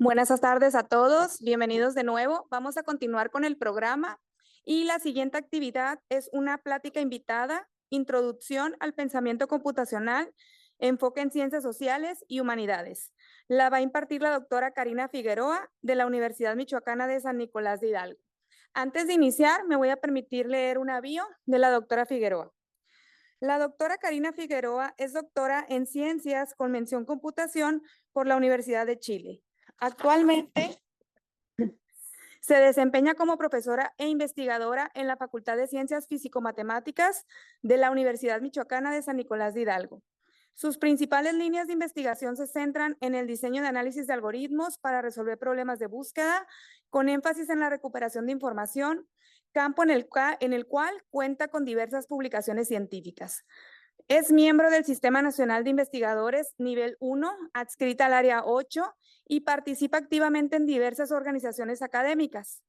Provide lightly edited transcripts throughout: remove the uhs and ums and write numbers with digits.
Buenas tardes a todos, bienvenidos de nuevo. Vamos a continuar con el programa y la siguiente actividad es una plática invitada, Introducción al Pensamiento Computacional, Enfoque en Ciencias Sociales y Humanidades. La va a impartir la doctora Karina Figueroa de la Universidad Michoacana de San Nicolás de Hidalgo. Antes de iniciar, me voy a permitir leer una bio de la doctora Figueroa. La doctora Karina Figueroa es doctora en Ciencias con mención Computación por la Universidad de Chile. Actualmente se desempeña como profesora e investigadora en la Facultad de Ciencias Físico-Matemáticas de la Universidad Michoacana de San Nicolás de Hidalgo. Sus principales líneas de investigación se centran en el diseño de análisis de algoritmos para resolver problemas de búsqueda, con énfasis en la recuperación de información, campo en el cual cuenta con diversas publicaciones científicas. Es miembro del Sistema Nacional de Investigadores Nivel 1, adscrita al Área 8, y participa activamente en diversas organizaciones académicas.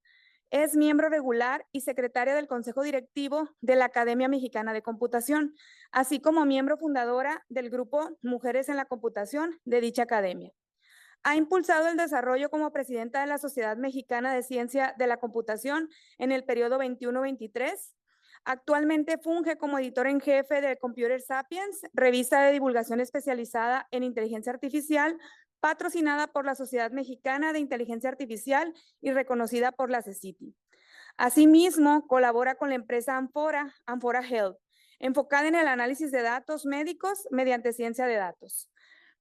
Es miembro regular y secretaria del Consejo Directivo de la Academia Mexicana de Computación, así como miembro fundadora del grupo Mujeres en la Computación de dicha academia. Ha impulsado el desarrollo como presidenta de la Sociedad Mexicana de Ciencia de la Computación en el periodo 21-23. Actualmente funge como editor en jefe de Computer Sapiens, revista de divulgación especializada en inteligencia artificial, patrocinada por la Sociedad Mexicana de Inteligencia Artificial y reconocida por la CECITI. Asimismo, colabora con la empresa Amphora Health, enfocada en el análisis de datos médicos mediante ciencia de datos.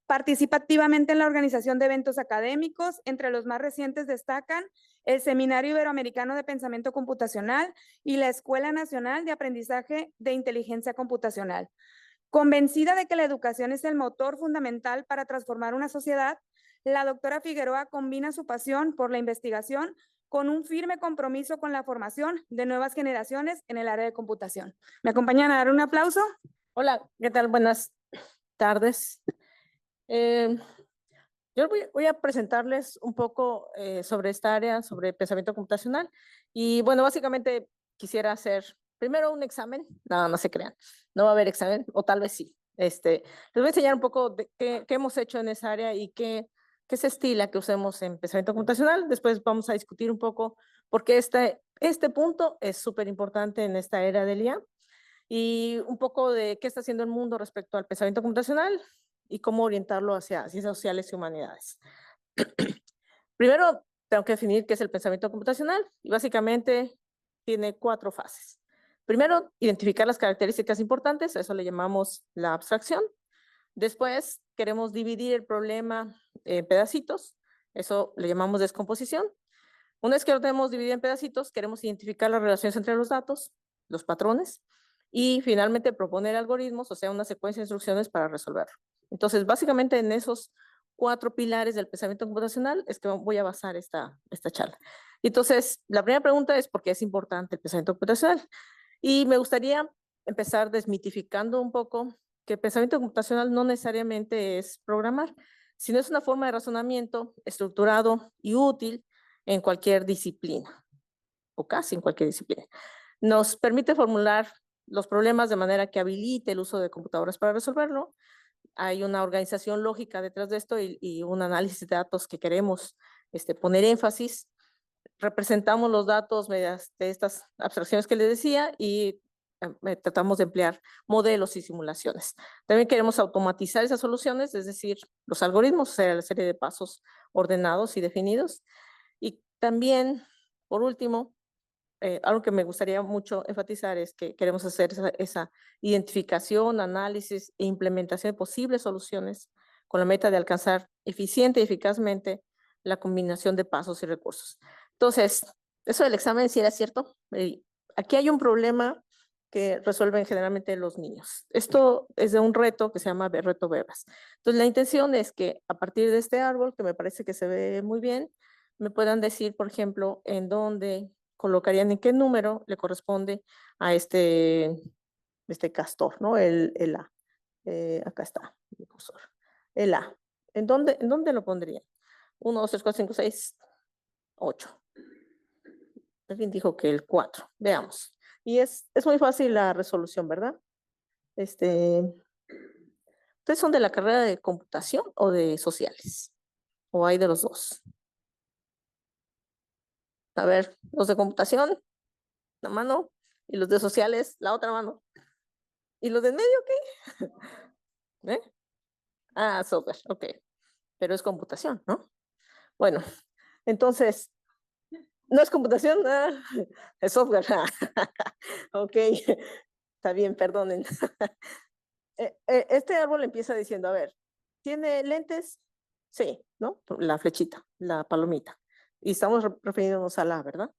Participa activamente en la organización de eventos académicos. Entre los más recientes destacan el Seminario Iberoamericano de Pensamiento Computacional y la Escuela Nacional de Aprendizaje de Inteligencia Computacional. Convencida de que la educación es el motor fundamental para transformar una sociedad, la doctora Figueroa combina su pasión por la investigación con un firme compromiso con la formación de nuevas generaciones en el área de computación. ¿Me acompañan a dar un aplauso? Hola, ¿qué tal? Buenas tardes. Yo voy a presentarles un poco sobre esta área, sobre pensamiento computacional. Y bueno, básicamente quisiera hacer primero un examen. No se crean, no va a haber examen, o tal vez sí. Les voy a enseñar un poco de qué hemos hecho en esa área y qué se estila que usemos en pensamiento computacional. Después vamos a discutir un poco porque este punto es súper importante en esta era del IA y un poco de qué está haciendo el mundo respecto al pensamiento computacional y cómo orientarlo hacia ciencias sociales y humanidades. Primero, tengo que definir qué es el pensamiento computacional y básicamente tiene 4 fases. Primero, identificar las características importantes, a eso le llamamos la abstracción. Después, queremos dividir el problema en pedacitos, eso le llamamos descomposición. Una vez que lo tenemos dividido en pedacitos, queremos identificar las relaciones entre los datos, los patrones, y finalmente proponer algoritmos, o sea, una secuencia de instrucciones para resolverlo. Entonces, básicamente en esos 4 pilares del pensamiento computacional es que voy a basar esta charla. Entonces, la primera pregunta es ¿por qué es importante el pensamiento computacional? Y me gustaría empezar desmitificando un poco que el pensamiento computacional no necesariamente es programar, sino es una forma de razonamiento estructurado y útil en cualquier disciplina, o casi en cualquier disciplina. Nos permite formular los problemas de manera que habilite el uso de computadoras para resolverlo. Hay una organización lógica detrás de esto y un análisis de datos que queremos poner énfasis. Representamos los datos mediante estas abstracciones que les decía y tratamos de emplear modelos y simulaciones. También queremos automatizar esas soluciones, es decir, los algoritmos, o sea, la serie de pasos ordenados y definidos. Y también, por último, algo que me gustaría mucho enfatizar es que queremos hacer esa identificación, análisis e implementación de posibles soluciones con la meta de alcanzar eficiente y eficazmente la combinación de pasos y recursos. Entonces, eso del examen sí era cierto. Aquí hay un problema que resuelven generalmente los niños. Esto es de un reto que se llama reto Bebas. Entonces, la intención es que a partir de este árbol, que me parece que se ve muy bien, me puedan decir, por ejemplo, en dónde colocarían, en qué número le corresponde a este castor, ¿no? El A. Acá está mi cursor. El A. ¿En dónde lo pondrían? 1, 2, 3, 4, 5, 6, 8. Alguien dijo que el 4. Veamos. Y es muy fácil la resolución, ¿verdad? ¿Ustedes son de la carrera de computación o de sociales? ¿O hay de los dos? A ver, los de computación, la mano, y los de sociales, la otra mano. ¿Y los de en medio qué? ¿Eh? Ah, software, ok. Pero es computación, ¿no? Bueno, entonces, no es computación, es software. Ok, está bien, perdonen. Este árbol empieza diciendo, a ver, ¿tiene lentes? Sí, ¿no? La flechita, la palomita. Y estamos refiriéndonos a la, ¿verdad?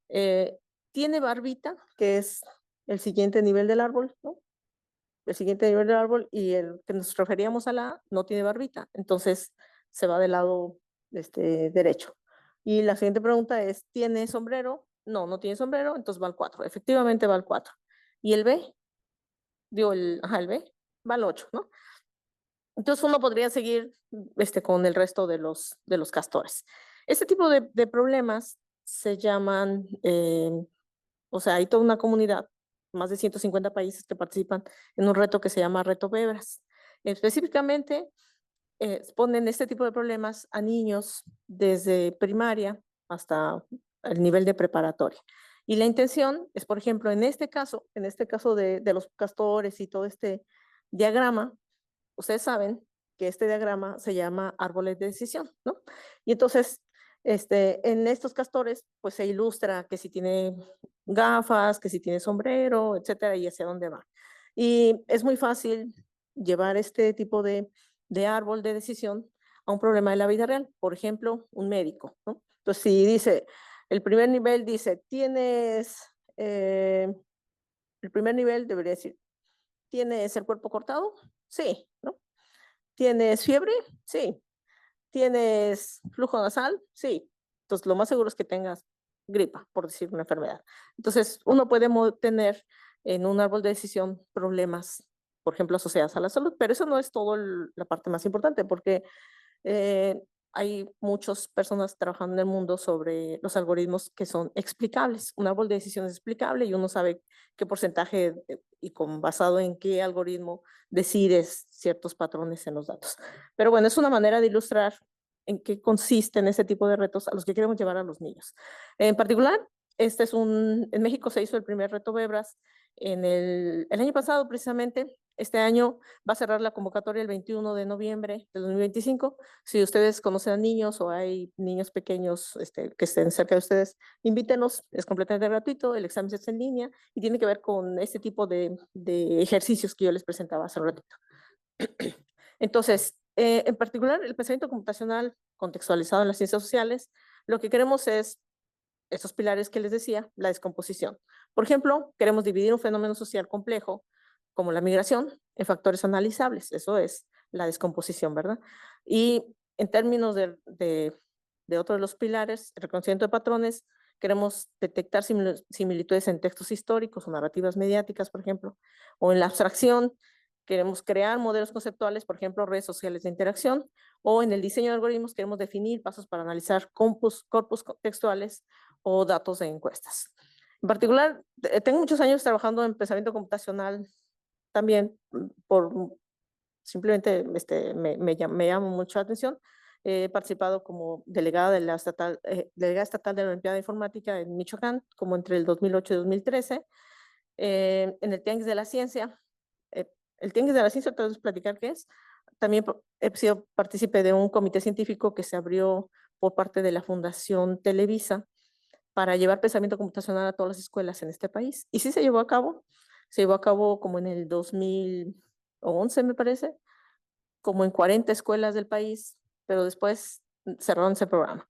Eh, ¿Tiene barbita? Que es el siguiente nivel del árbol, ¿no? El siguiente nivel del árbol y el que nos referíamos a la no tiene barbita. Entonces se va del lado derecho. Y la siguiente pregunta es, ¿tiene sombrero? No, no tiene sombrero, entonces va al 4. Efectivamente va al 4. ¿Y el B? Dio el B, va al 8, ¿no? Entonces uno podría seguir con el resto de los castores. Este tipo de problemas se llaman, o sea, hay toda una comunidad, más de 150 países que participan en un reto que se llama Reto Bebras. Específicamente, ponen este tipo de problemas a niños desde primaria hasta el nivel de preparatoria. Y la intención es, por ejemplo, en este caso de los castores y todo este diagrama, ustedes saben que este diagrama se llama árboles de decisión, ¿no? Y entonces, en estos castores, pues se ilustra que si tiene gafas, que si tiene sombrero, etcétera, y hacia dónde va. Y es muy fácil llevar este tipo de árbol de decisión a un problema de la vida real. Por ejemplo, un médico, ¿no? Entonces, si dice, el primer nivel dice, eh, el primer nivel debería decir, ¿tienes el cuerpo cortado? Sí, ¿no? ¿Tienes fiebre? Sí. ¿Tienes flujo nasal? Sí. Entonces, lo más seguro es que tengas gripa, por decir una enfermedad. Entonces, uno puede tener en un árbol de decisión problemas, por ejemplo, asociados a la salud, pero eso no es todo la parte más importante, porque eh, hay muchas personas trabajando en el mundo sobre los algoritmos que son explicables. Un árbol de decisión es explicable y uno sabe qué porcentaje y basado en qué algoritmo decides ciertos patrones en los datos. Pero bueno, es una manera de ilustrar en qué consisten ese tipo de retos a los que queremos llevar a los niños. En particular, en México se hizo el primer reto Bebras el año pasado precisamente. Este año va a cerrar la convocatoria el 21 de noviembre de 2025. Si ustedes conocen a niños o hay niños pequeños que estén cerca de ustedes, invítenos, es completamente gratuito, el examen es en línea y tiene que ver con este tipo de ejercicios que yo les presentaba hace un ratito. Entonces, en particular, el pensamiento computacional contextualizado en las ciencias sociales, lo que queremos es estos pilares que les decía, la descomposición. Por ejemplo, queremos dividir un fenómeno social complejo, como la migración, en factores analizables. Eso es la descomposición, ¿verdad? Y en términos de otro de los pilares, el reconocimiento de patrones, queremos detectar similitudes en textos históricos o narrativas mediáticas, por ejemplo, o en la abstracción, queremos crear modelos conceptuales, por ejemplo, redes sociales de interacción, o en el diseño de algoritmos queremos definir pasos para analizar corpus textuales o datos de encuestas. En particular, tengo muchos años trabajando en pensamiento computacional también por simplemente me llama mucho la atención. He participado como delegada delegada estatal de la Olimpiada de Informática en Michoacán, como entre el 2008 y 2013, en el Tianguis de la Ciencia. El Tianguis de la Ciencia, te voy a platicar qué es. También he sido partícipe de un comité científico que se abrió por parte de la Fundación Televisa para llevar pensamiento computacional a todas las escuelas en este país. Y sí se llevó a cabo como en el 2011, me parece, como en 40 escuelas del país, pero después cerraron ese programa.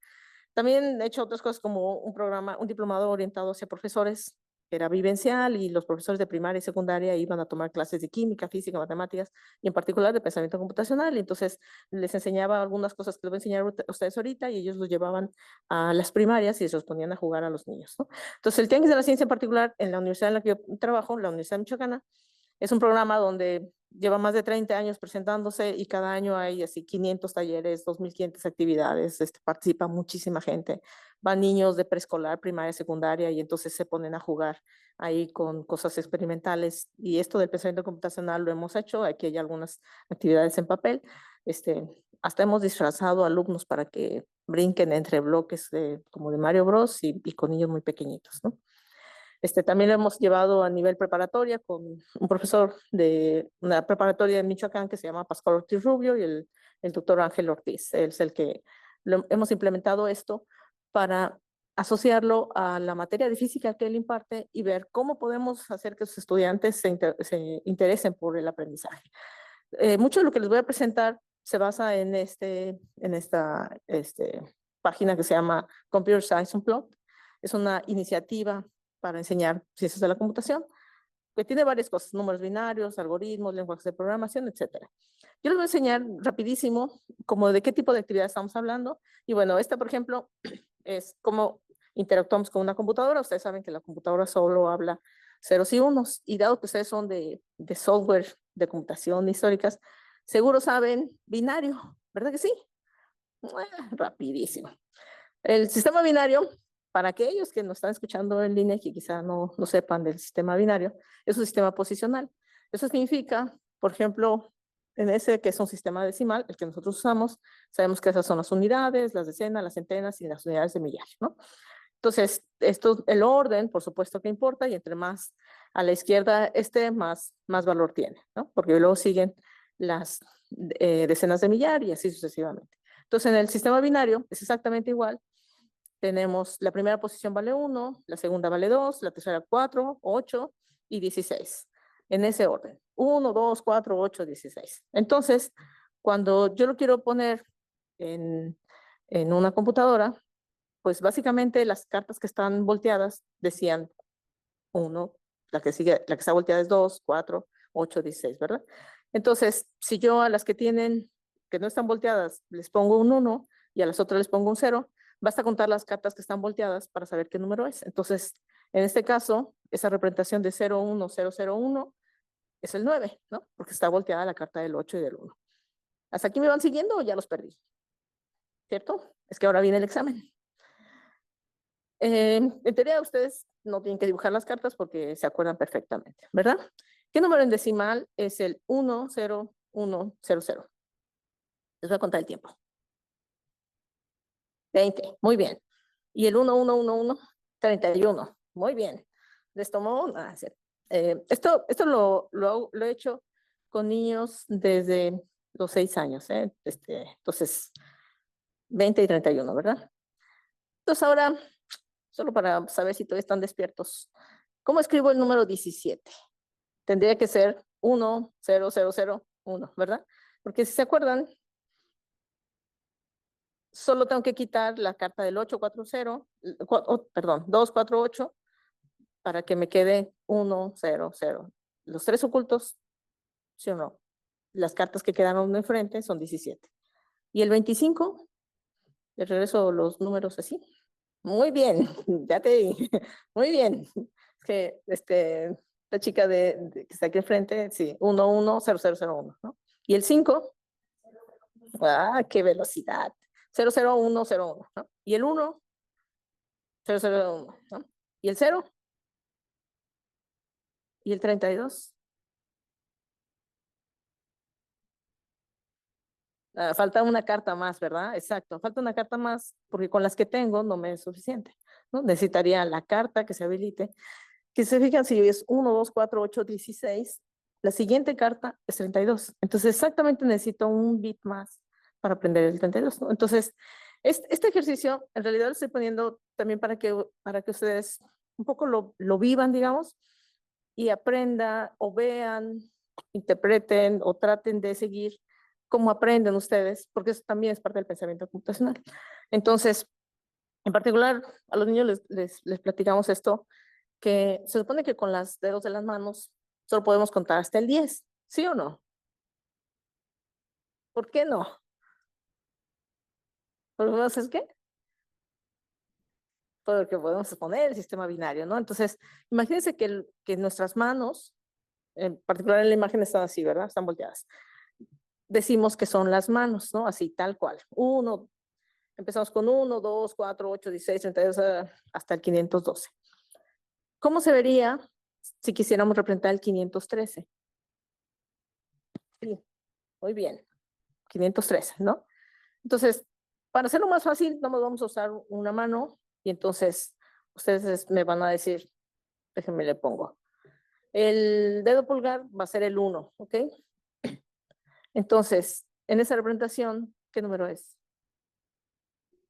También he hecho otras cosas como un diplomado orientado hacia profesores, que era vivencial, y los profesores de primaria y secundaria iban a tomar clases de química, física, matemáticas, y en particular de pensamiento computacional. Y entonces les enseñaba algunas cosas que les voy a enseñar a ustedes ahorita, y ellos los llevaban a las primarias y se los ponían a jugar a los niños, ¿no? Entonces, el Tianguis de la Ciencia en particular, en la universidad en la que yo trabajo, la Universidad Michoacana, es un programa donde lleva más de 30 años presentándose y cada año hay así 500 talleres, 2.500 actividades, participa muchísima gente. Van niños de preescolar, primaria, secundaria y entonces se ponen a jugar ahí con cosas experimentales. Y esto del pensamiento computacional lo hemos hecho, aquí hay algunas actividades en papel. hasta hemos disfrazado alumnos para que brinquen entre bloques como de Mario Bros. Y con niños muy pequeñitos, ¿no? También lo hemos llevado a nivel preparatoria con un profesor de una preparatoria de Michoacán que se llama Pascual Ortiz Rubio y el doctor Ángel Ortiz. Él es el que hemos implementado esto para asociarlo a la materia de física que él imparte y ver cómo podemos hacer que sus estudiantes se interesen por el aprendizaje. Mucho de lo que les voy a presentar se basa en esta página que se llama Computer Science Unplugged. Es una iniciativa para enseñar ciencias de la computación, que tiene varias cosas, números binarios, algoritmos, lenguajes de programación, etcétera. Yo les voy a enseñar rapidísimo como de qué tipo de actividad estamos hablando. Y bueno, por ejemplo, es cómo interactuamos con una computadora. Ustedes saben que la computadora solo habla ceros y unos, y dado que ustedes son de software de computación históricas, seguro saben binario, ¿verdad que sí? Rapidísimo. El sistema binario, para aquellos que nos están escuchando en línea y que quizá no sepan del sistema binario, es un sistema posicional. Eso significa, por ejemplo, en ese que es un sistema decimal, el que nosotros usamos, sabemos que esas son las unidades, las decenas, las centenas y las unidades de millar, ¿no? Entonces, el orden, por supuesto que importa, y entre más a la izquierda más valor tiene, ¿no? Porque luego siguen las decenas de millar y así sucesivamente. Entonces, en el sistema binario es exactamente igual. Tenemos la primera posición vale 1, la segunda vale 2, la tercera 4, 8 y 16. En ese orden. 1, 2, 4, 8, 16. Entonces, cuando yo lo quiero poner en una computadora, pues básicamente las cartas que están volteadas decían 1, la que está volteada es 2, 4, 8, 16, ¿verdad? Entonces, si yo a las que no están volteadas, les pongo un 1 y a las otras les pongo un 0, basta contar las cartas que están volteadas para saber qué número es. Entonces, en este caso, esa representación de 0, 1, 0, 0, 1 es el 9, ¿no? Porque está volteada la carta del 8 y del 1. ¿Hasta aquí me van siguiendo o ya los perdí? ¿Cierto? Es que ahora viene el examen. En teoría ustedes no tienen que dibujar las cartas porque se acuerdan perfectamente, ¿verdad? ¿Qué número en decimal es el 1, 0, 1, 0, 0? Les voy a contar el tiempo. 20, muy bien. Y el 1, 1, 1, 1, 31, muy bien. Les tomó, esto lo he hecho con niños desde los 6 años, entonces 20 y 31, ¿verdad? Entonces ahora, solo para saber si todavía están despiertos, ¿cómo escribo el número 17? Tendría que ser 1, 0, 0, 0, 1, ¿verdad? Porque si se acuerdan, solo tengo que quitar la carta del 8, 4, 0, perdón, 2, 4, 8, para que me quede 1, 0, 0. Los 3 ocultos, ¿sí o no? Las cartas que quedaron enfrente son 17. ¿Y el 25? Le regreso los números así. Muy bien, ya te di. Muy bien. Es que la chica que está aquí enfrente, sí, 1, 1, 0, 0, 0, 1, ¿no? ¿Y el 5? ¡Ah, qué velocidad! 0, 0, 1, 0, 1, ¿no? ¿Y el 1? 0, 0, 1, ¿no? ¿Y el 0? ¿Y el 32? Falta una carta más, ¿verdad? Exacto, falta una carta más porque con las que tengo no me es suficiente, ¿no? Necesitaría la carta que se habilite, que se fijan si es 1, 2, 4, 8, 16, la siguiente carta es 32. Entonces exactamente necesito un bit más para aprender el 32, ¿no? Entonces, este ejercicio en realidad lo estoy poniendo también para que ustedes un poco lo vivan, digamos, y aprendan o vean, interpreten o traten de seguir cómo aprenden ustedes, porque eso también es parte del pensamiento computacional. Entonces, en particular, a los niños les platicamos esto, que se supone que con los dedos de las manos solo podemos contar hasta el 10, ¿sí o no? ¿Por qué no? ¿Por qué no haces qué? Porque podemos poner el sistema binario, ¿no? Entonces, imagínense que nuestras manos, en particular en la imagen están así, ¿verdad? Están volteadas. Decimos que son las manos, ¿no? Así, tal cual. Empezamos con 1, 2, 4, 8, 16, 32, hasta el 512. ¿Cómo se vería si quisiéramos representar el 513? Sí, muy bien. 513, ¿no? Entonces, para hacerlo más fácil, no vamos a usar una mano y entonces ustedes me van a decir, déjenme le pongo. El dedo pulgar va a ser el 1, ¿ok? Entonces, en esa representación, ¿qué número es?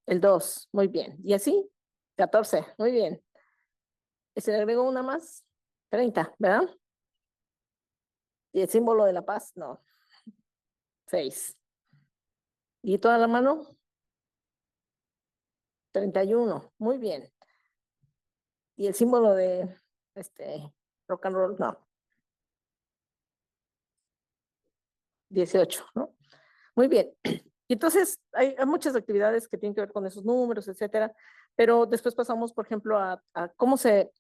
El 2, muy bien. ¿Y así? 14, muy bien. ¿Y se le agregó una más? 30, ¿verdad? ¿Y el símbolo de la paz? No. 6. ¿Y toda la mano? 31, muy bien. ¿Y el símbolo de rock and roll? No. 18, ¿no? Muy bien. Y entonces hay muchas actividades que tienen que ver con esos números, etcétera, pero después pasamos, por ejemplo, a cómo se,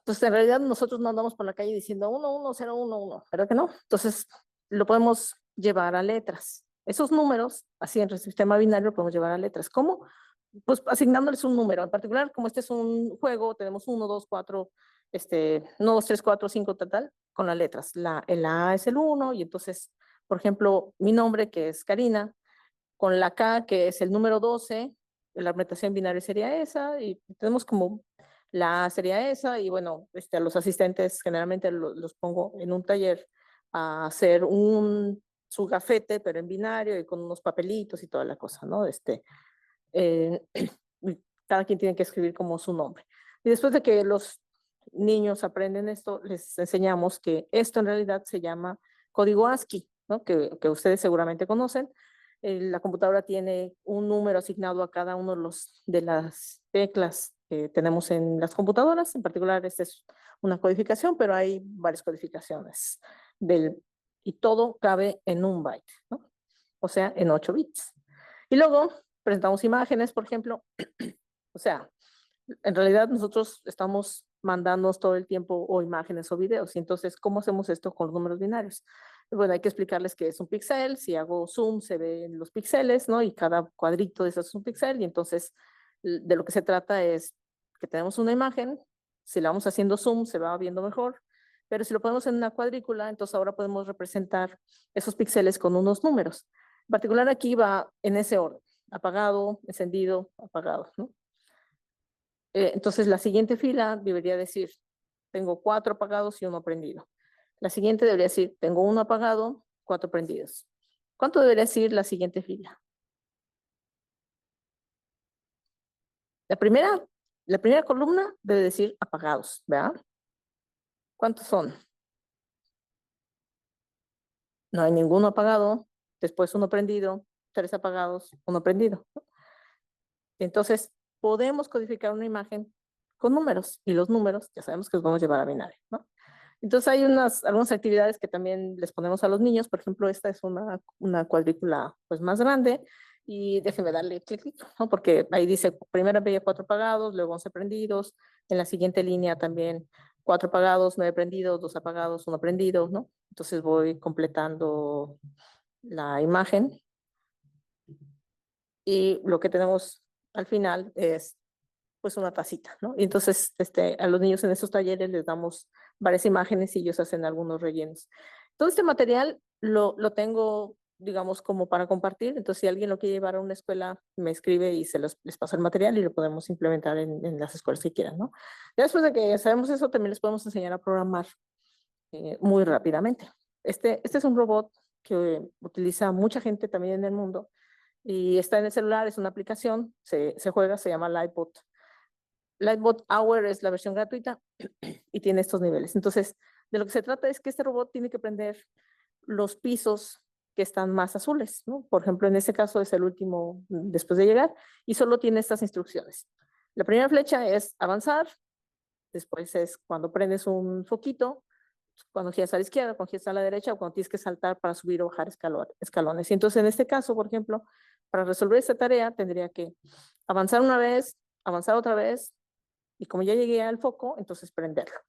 pues en realidad nosotros no andamos por la calle diciendo 1, 1, 0, 1, 1, ¿verdad que no? Entonces lo podemos llevar a letras. Esos números, así en el sistema binario, lo podemos llevar a letras. ¿Cómo? Pues asignándoles un número. En particular, como este es un juego, tenemos 1, 2, 4, 1, 2, 3, 4, 5, tal, con las letras. El A es el 1, y entonces, por ejemplo, mi nombre, que es Karina, con la K, que es el número 12, la argumentación binaria sería esa, y tenemos como la A sería esa, y bueno, a los asistentes generalmente los pongo en un taller a hacer su gafete, pero en binario y con unos papelitos y toda la cosa, ¿no? Eh, cada quien tiene que escribir como su nombre. Y después de que los niños aprenden esto, les enseñamos que esto en realidad se llama código ASCII, ¿no? Que ustedes seguramente conocen. La computadora tiene un número asignado a cada uno de las teclas que tenemos en las computadoras. En particular, esta es una codificación, pero hay varias codificaciones y todo cabe en un byte, ¿no? O sea, en 8 bits. Y luego presentamos imágenes, por ejemplo. O sea, en realidad nosotros estamos mandándonos todo el tiempo o imágenes o videos. Y entonces, ¿cómo hacemos esto con los números binarios? Bueno, hay que explicarles qué es un píxel. Si hago zoom, se ven los píxeles, ¿no? Y cada cuadrito de esos es un píxel. Y entonces, de lo que se trata es que tenemos una imagen. Si la vamos haciendo zoom, se va viendo mejor. Pero si lo ponemos en una cuadrícula, entonces ahora podemos representar esos píxeles con unos números. En particular, aquí va en ese orden: apagado, encendido, apagado, ¿no? Entonces, la siguiente fila debería decir, tengo 4 apagados y 1 prendido. La siguiente debería decir, tengo 1 apagado, 4 prendidos. ¿Cuánto debería decir la siguiente fila? La primera columna debe decir apagados, ¿verdad? ¿Cuántos son? No hay ninguno apagado, después 1 prendido, 3 apagados, 1 prendido. Entonces, podemos codificar una imagen con números, y los números ya sabemos que los vamos a llevar a binario, ¿no? Entonces hay algunas actividades que también les ponemos a los niños. Por ejemplo, esta es una cuadrícula pues más grande, y déjenme darle clic, ¿no? Porque ahí dice, primero veía 4 apagados, luego 11 prendidos, en la siguiente línea también 4 apagados, 9 prendidos, 2 apagados, 1 prendido, ¿no? Entonces voy completando la imagen, y lo que tenemos al final es pues una tacita, ¿no? Y entonces a los niños en estos talleres les damos varias imágenes y ellos hacen algunos rellenos. Todo este material lo tengo, digamos, como para compartir. Entonces, si alguien lo quiere llevar a una escuela, me escribe y les paso el material y lo podemos implementar en las escuelas que quieran, ¿no? Ya después de que sabemos eso, también les podemos enseñar a programar muy rápidamente. Este es un robot que utiliza mucha gente también en el mundo, y está en el celular, es una aplicación, se juega, se llama Livebot. Livebot Hour es la versión gratuita y tiene estos niveles. Entonces, de lo que se trata es que este robot tiene que prender los pisos que están más azules, ¿no? Por ejemplo, en este caso es el último después de llegar, y solo tiene estas instrucciones. La primera flecha es avanzar, después es cuando prendes un foquito, cuando giras a la izquierda, cuando giras a la derecha, o cuando tienes que saltar para subir o bajar escalones. Y entonces, en este caso, por ejemplo, para resolver esta tarea, tendría que avanzar una vez, avanzar otra vez, y como ya llegué al foco, entonces prenderlo.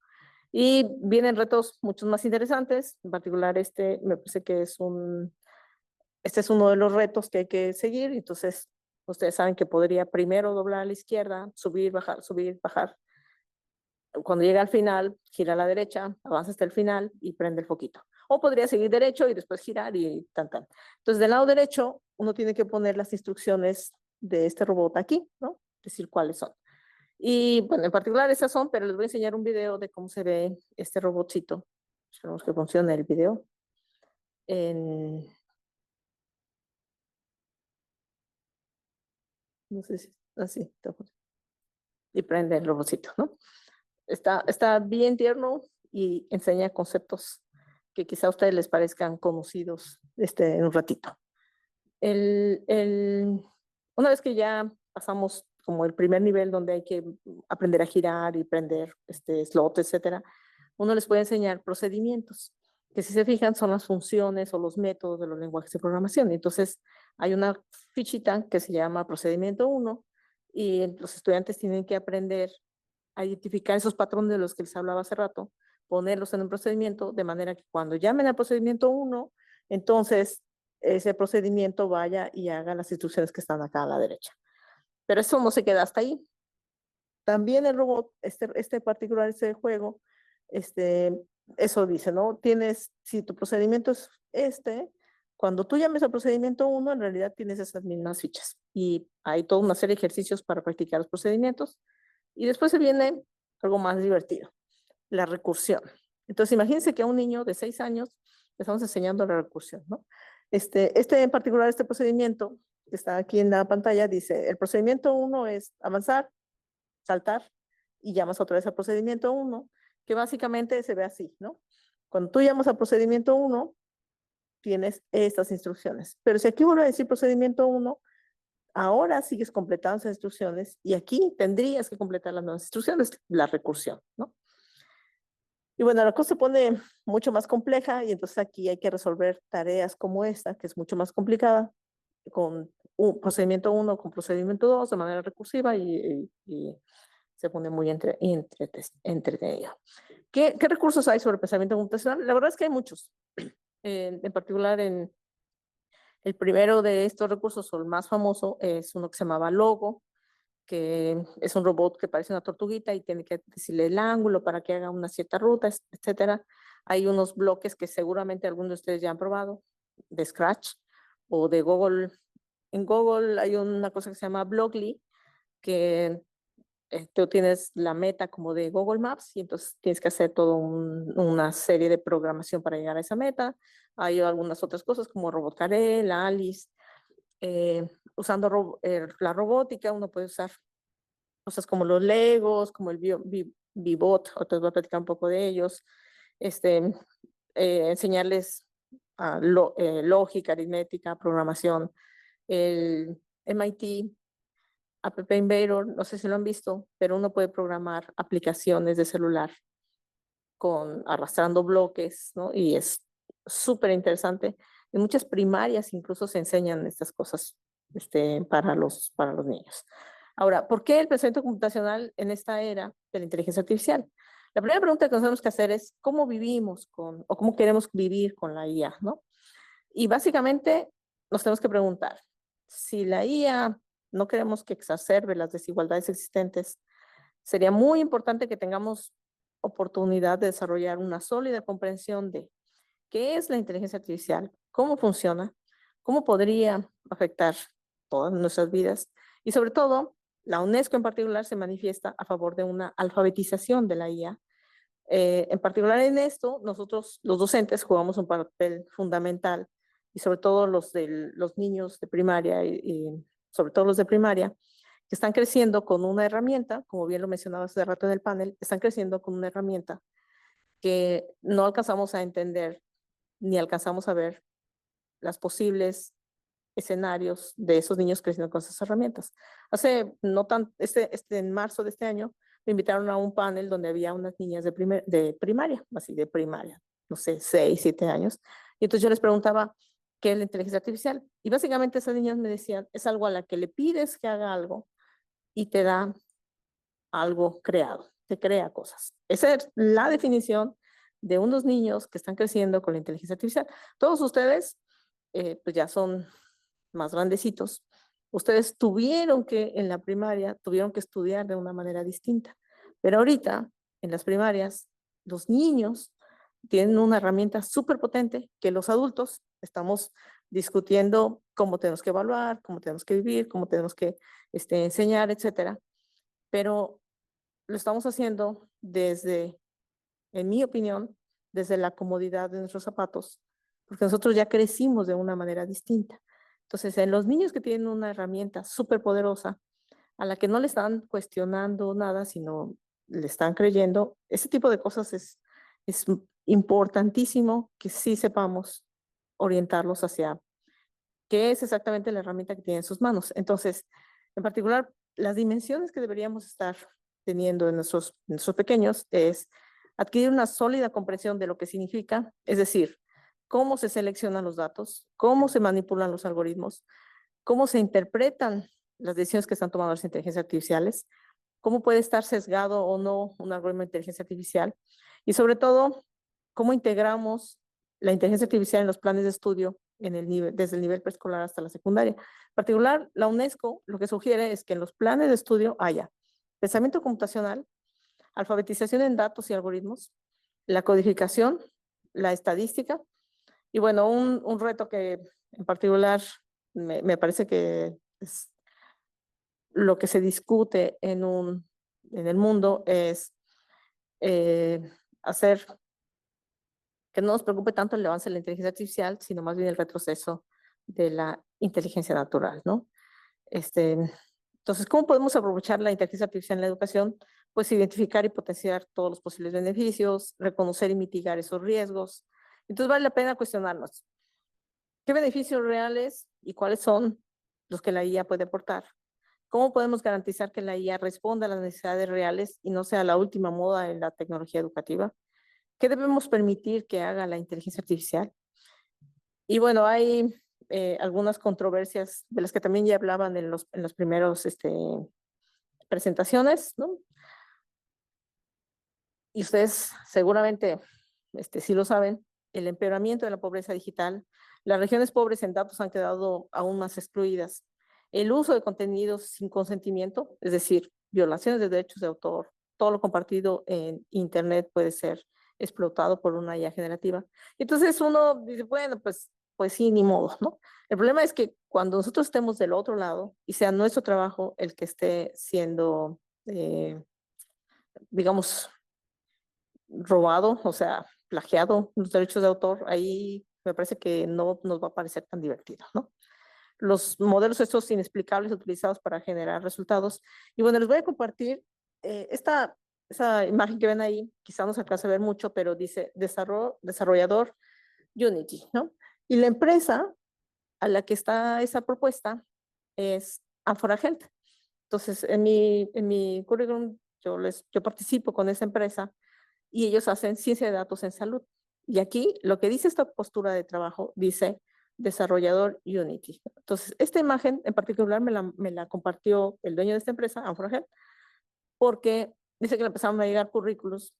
Y vienen retos muchos más interesantes. En particular, me parece que este es uno de los retos que hay que seguir. Entonces, ustedes saben que podría primero doblar a la izquierda, subir, bajar. Cuando llega al final, gira a la derecha, avanza hasta el final y prende el foquito. O podría seguir derecho y después girar y tan, tan. Entonces, del lado derecho, uno tiene que poner las instrucciones de este robot aquí, ¿no? Decir cuáles son. Y bueno, en particular esas son, pero les voy a enseñar un video de cómo se ve este robotcito. Esperemos que funcione el video. No sé si así. Y prende el robotcito, ¿no? Está bien tierno y enseña conceptos que quizá a ustedes les parezcan conocidos en un ratito. Una vez que ya pasamos como el primer nivel donde hay que aprender a girar y prender slot, etcétera, uno les puede enseñar procedimientos, que si se fijan son las funciones o los métodos de los lenguajes de programación. Entonces, hay una fichita que se llama procedimiento 1 y los estudiantes tienen que aprender a identificar esos patrones de los que les hablaba hace rato, ponerlos en un procedimiento de manera que cuando llamen al procedimiento 1, entonces ese procedimiento vaya y haga las instrucciones que están acá a la derecha. Pero eso no se queda hasta ahí. También el robot, particular, este juego, eso dice, ¿no? Si tu procedimiento es cuando tú llames al procedimiento 1, en realidad tienes esas mismas fichas. Y hay toda una serie de ejercicios para practicar los procedimientos. Y después se viene algo más divertido, la recursión. Entonces, imagínense que a un niño de 6 años le estamos enseñando la recursión, ¿no? En particular, este procedimiento que está aquí en la pantalla, dice, el procedimiento 1 es avanzar, saltar, y llamas otra vez al procedimiento 1, que básicamente se ve así, ¿no? Cuando tú llamas al procedimiento 1, tienes estas instrucciones. Pero si aquí vuelvo a decir procedimiento 1, ahora sigues completando esas instrucciones y aquí tendrías que completar las nuevas instrucciones, la recursión, ¿no? Y bueno, la cosa se pone mucho más compleja y entonces aquí hay que resolver tareas como esta, que es mucho más complicada, con un procedimiento 1, con procedimiento 2, de manera recursiva y se pone muy entretenido. ¿Qué recursos hay sobre pensamiento computacional? La verdad es que hay muchos. En particular, el primero de estos recursos, o el más famoso, es uno que se llamaba Logo, que es un robot que parece una tortuguita y tiene que decirle el ángulo para que haga una cierta ruta, etcétera. Hay unos bloques que seguramente algunos de ustedes ya han probado, de Scratch o de Google. En Google hay una cosa que se llama Blockly, que tú tienes la meta como de Google Maps y entonces tienes que hacer toda una serie de programación para llegar a esa meta. Hay algunas otras cosas como Robotcaré, la Alice. Usando la robótica, uno puede usar cosas como los Legos, como el Vibot, o te voy a platicar un poco de ellos. Enseñarles lógica, aritmética, programación. El MIT App Invader, no sé si lo han visto, pero uno puede programar aplicaciones de celular arrastrando bloques, ¿no? Y es súper interesante. En muchas primarias incluso se enseñan estas cosas para los niños. Ahora, ¿por qué el pensamiento computacional en esta era de la inteligencia artificial? La primera pregunta que nos tenemos que hacer es cómo vivimos o cómo queremos vivir con la IA, ¿no? Y básicamente nos tenemos que preguntar, si la IA no queremos que exacerbe las desigualdades existentes, sería muy importante que tengamos oportunidad de desarrollar una sólida comprensión de qué es la inteligencia artificial, cómo funciona, cómo podría afectar todas nuestras vidas y sobre todo, la UNESCO en particular se manifiesta a favor de una alfabetización de la IA. En particular en esto, nosotros los docentes jugamos un papel fundamental y sobre todo los niños de primaria y sobre todo los de primaria, que están creciendo con una herramienta, como bien lo mencionaba hace rato en el panel, están creciendo con una herramienta que no alcanzamos a entender ni alcanzamos a ver las posibles escenarios de esos niños creciendo con esas herramientas. Hace no tan, en marzo de este año, me invitaron a un panel donde había unas niñas de primaria, así de primaria, no sé, 6, 7 años. Y entonces yo les preguntaba, ¿qué es la inteligencia artificial? Y básicamente esas niñas me decían, es algo a la que le pides que haga algo y te da algo creado, te crea cosas. Esa es la definición de unos niños que están creciendo con la inteligencia artificial. Todos ustedes, pues ya son más grandecitos. Ustedes en la primaria, tuvieron que estudiar de una manera distinta. Pero ahorita, en las primarias, los niños tienen una herramienta súper potente que los adultos estamos discutiendo cómo tenemos que evaluar, cómo tenemos que vivir, cómo tenemos que enseñar, etcétera. Pero lo estamos haciendo desde, en mi opinión, desde la comodidad de nuestros zapatos, porque nosotros ya crecimos de una manera distinta. Entonces, en los niños que tienen una herramienta súper poderosa, a la que no le están cuestionando nada, sino le están creyendo, ese tipo de cosas es importantísimo que sí sepamos orientarlos hacia qué es exactamente la herramienta que tiene en sus manos. Entonces, en particular, las dimensiones que deberíamos estar teniendo en nuestros pequeños es adquirir una sólida comprensión de lo que significa, es decir, cómo se seleccionan los datos, cómo se manipulan los algoritmos, cómo se interpretan las decisiones que están tomando las inteligencias artificiales, cómo puede estar sesgado o no un algoritmo de inteligencia artificial y sobre todo, cómo integramos la inteligencia artificial en los planes de estudio desde el nivel preescolar hasta la secundaria. En particular, la UNESCO lo que sugiere es que en los planes de estudio haya pensamiento computacional, alfabetización en datos y algoritmos, la codificación, la estadística y bueno, un reto que en particular me parece que es lo que se discute en el mundo es hacer que no nos preocupe tanto el avance de la inteligencia artificial, sino más bien el retroceso de la inteligencia natural, ¿no? Entonces, ¿cómo podemos aprovechar la inteligencia artificial en la educación? Pues identificar y potenciar todos los posibles beneficios, reconocer y mitigar esos riesgos. Entonces, vale la pena cuestionarnos, ¿qué beneficios reales y cuáles son los que la IA puede aportar? ¿Cómo podemos garantizar que la IA responda a las necesidades reales y no sea la última moda en la tecnología educativa? ¿Qué debemos permitir que haga la inteligencia artificial? Y bueno, hay algunas controversias de las que también ya hablaban en los primeros presentaciones, ¿no? Y ustedes seguramente sí lo saben, el empeoramiento de la pobreza digital, las regiones pobres en datos han quedado aún más excluidas. El uso de contenidos sin consentimiento, es decir, violaciones de derechos de autor, todo lo compartido en Internet puede ser explotado por una IA generativa. Entonces uno dice, bueno, pues sí, ni modo, ¿no? El problema es que cuando nosotros estemos del otro lado y sea nuestro trabajo el que esté siendo, digamos, robado, o sea, plagiado los derechos de autor, ahí me parece que no nos va a parecer tan divertido, ¿no? Los modelos estos inexplicables utilizados para generar resultados. Y bueno, les voy a compartir esa imagen que ven ahí, quizá no se alcanza a ver mucho, pero dice desarrollador Unity, ¿no? Y la empresa a la que está esa propuesta es Amphora Health. Entonces, en mi currículum yo participo con esa empresa y ellos hacen ciencia de datos en salud. Y aquí lo que dice esta postura de trabajo dice desarrollador Unity. Entonces, esta imagen en particular me la compartió el dueño de esta empresa, Amphora, porque dice que le empezaron a llegar currículos